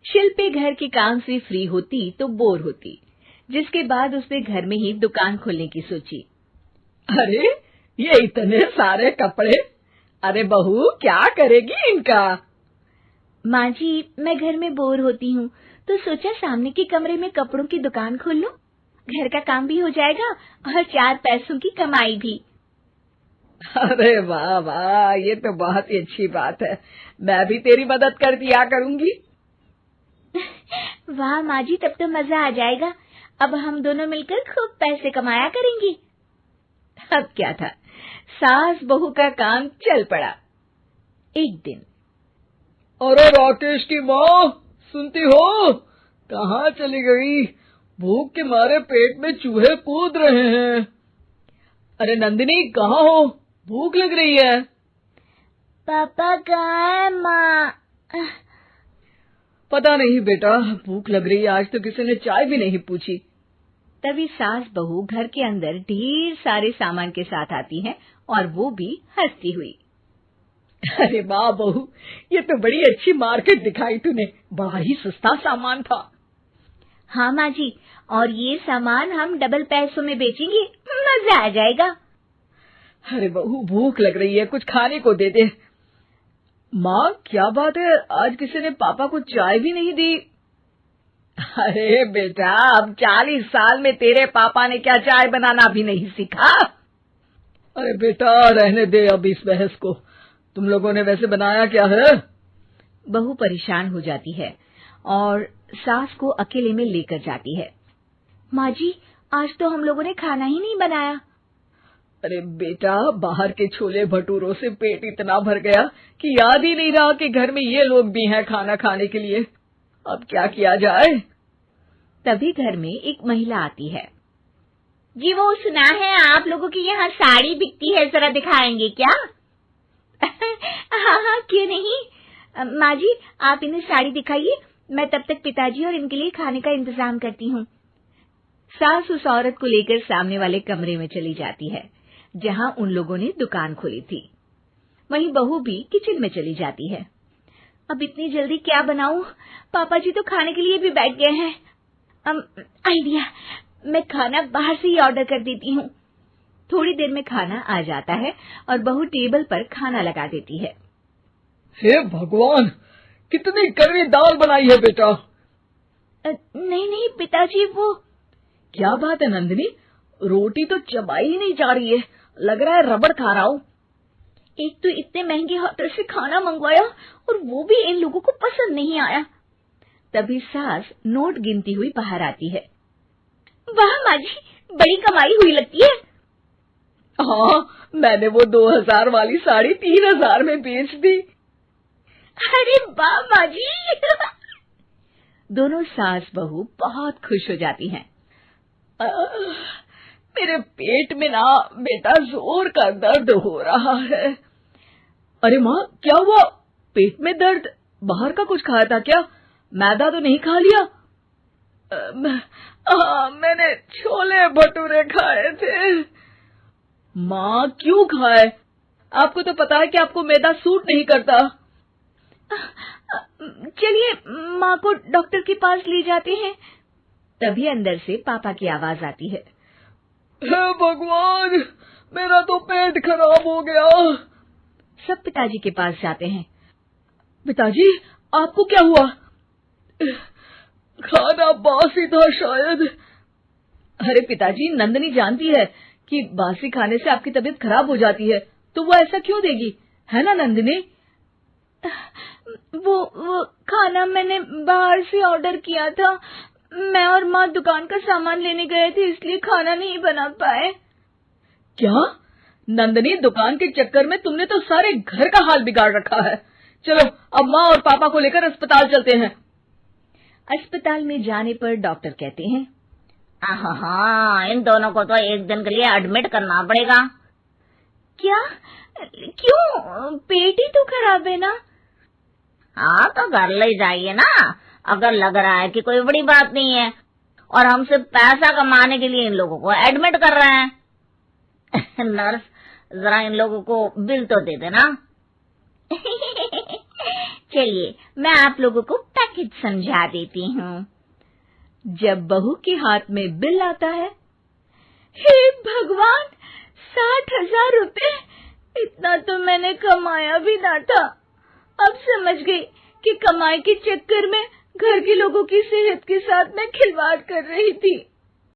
शिल्पी घर के काम से फ्री होती तो बोर होती, जिसके बाद उसने घर में ही दुकान खोलने की सोची। अरे ये इतने सारे कपड़े, अरे बहू क्या करेगी इनका? माँ जी, मैं घर में बोर होती हूँ तो सोचा सामने के कमरे में कपड़ों की दुकान खोल लूं। घर का काम भी हो जाएगा और 4 पैसों की कमाई भी। अरे वाह वाह, ये तो बहुत ही अच्छी बात है। मैं भी तेरी मदद कर दिया करूंगी। वाह माँ जी, तब तो मजा आ जाएगा। अब हम दोनों मिलकर खूब पैसे कमाया करेंगे। अब क्या था, सास बहू का काम चल पड़ा। एक दिन, अरे राकेश की माँ, सुनती हो? कहाँ चली गई? भूख के मारे पेट में चूहे कूद रहे हैं। अरे नंदिनी, कहाँ हो? भूख लग रही है। पापा कहाँ है माँ? पता नहीं बेटा, भूख लग रही है। आज तो किसी ने चाय भी नहीं पूछी। तभी सास बहू घर के अंदर ढेर सारे सामान के साथ आती हैं और वो भी हंसती हुई। अरे वाह बहू, ये तो बड़ी अच्छी मार्केट दिखाई तूने। बड़ा ही सस्ता सामान था। हाँ माँ जी, और ये सामान हम डबल पैसों में बेचेंगे, मजा आ जाएगा। अरे बहू, भूख लग रही है, कुछ खाने को दे दे। माँ क्या बात है, आज किसी ने पापा को चाय भी नहीं दी? अरे बेटा, अब 40 साल में तेरे पापा ने क्या चाय बनाना भी नहीं सीखा? अरे बेटा रहने दे अब इस बहस को। तुम लोगों ने वैसे बनाया क्या है? बहू परेशान हो जाती है और सास को अकेले में लेकर जाती है। माँ जी, आज तो हम लोगों ने खाना ही नहीं बनाया। अरे बेटा, बाहर के छोले भटूरों से पेट इतना भर गया कि याद ही नहीं रहा कि घर में ये लोग भी हैं खाना खाने के लिए। अब क्या किया जाए? तभी घर में एक महिला आती है। जी, वो सुना है आप लोगों की यहाँ साड़ी बिकती है, जरा दिखाएंगे क्या? हाँ हाँ, क्यों नहीं। माँ जी, आप इन्हें साड़ी दिखाइए, मैं तब तक पिताजी और इनके लिए खाने का इंतजाम करती हूँ। सास उस औरत को लेकर सामने वाले कमरे में चली जाती है, जहाँ उन लोगों ने दुकान खोली थी। वहीं बहू भी किचन में चली जाती है। अब इतनी जल्दी क्या बनाऊं? पापा जी तो खाने के लिए भी बैठ गए हैं। आइडिया, मैं खाना बाहर से ही ऑर्डर कर देती हूँ। थोड़ी देर में खाना आ जाता है और बहू टेबल पर खाना लगा देती है। हे भगवान, कितनी कड़वी दाल बनाई है बेटा। नहीं नहीं पिताजी, वो क्या बात है नंदिनी, रोटी तो चबाई ही नहीं जा रही है, लग रहा है रबड़ खा रहा हूँ। एक तो इतने महंगे होटल से खाना मंगवाया और वो भी इन लोगों को पसंद नहीं आया। तभी सास नोट गिनती हुई बाहर आती है। वाह माँ जी, बड़ी कमाई हुई लगती है। हाँ, मैंने वो 2000 वाली साड़ी 3000 में बेच दी। अरे वाह माँ जी। दोनों सास बहू बहुत खुश हो जाती हैं। मेरे पेट में ना बेटा जोर का दर्द हो रहा है। अरे माँ, क्या हुआ? पेट में दर्द? बाहर का कुछ खाया था क्या? मैदा तो नहीं खा लिया? मैंने छोले भटूरे खाए थे। माँ क्यों खाए? आपको तो पता है कि आपको मैदा सूट नहीं करता। चलिए माँ को डॉक्टर के पास ले जाते हैं। तभी अंदर से पापा की आवाज आती है। हे भगवान, मेरा तो पेट खराब हो गया। सब पिताजी के पास जाते हैं। पिताजी, आपको क्या हुआ? खाना बासी था शायद। अरे पिताजी, नंदिनी जानती है कि बासी खाने से आपकी तबीयत खराब हो जाती है, तो वो ऐसा क्यों देगी, है ना नंदिनी? वो खाना मैंने बाहर से ऑर्डर किया था। मैं और माँ दुकान का सामान लेने गए थे, इसलिए खाना नहीं बना पाए। क्या नंदिनी, दुकान के चक्कर में तुमने तो सारे घर का हाल बिगाड़ रखा है। चलो अब माँ और पापा को लेकर अस्पताल चलते हैं। अस्पताल में जाने पर डॉक्टर कहते हैं, हाँ, इन दोनों को तो एक दिन के लिए एडमिट करना पड़ेगा। क्या? क्यों? पेट ही तो खराब है ना। हाँ, तो घर ले जाइए ना, अगर लग रहा है कि कोई बड़ी बात नहीं है और हम सिर्फ पैसा कमाने के लिए इन लोगों को एडमिट कर रहे हैं। नर्स, जरा इन लोगों को बिल तो दे देना। चलिए, मैं आप लोगों को पैक पैकेज समझा देती हूँ। जब बहू के हाथ में बिल आता है, हे भगवान, 60,000 रुपए! इतना तो मैंने कमाया भी ना था। अब समझ गई कि कमाई के चक्कर में घर के लोगों की सेहत के साथ मैं खिलवाड़ कर रही थी।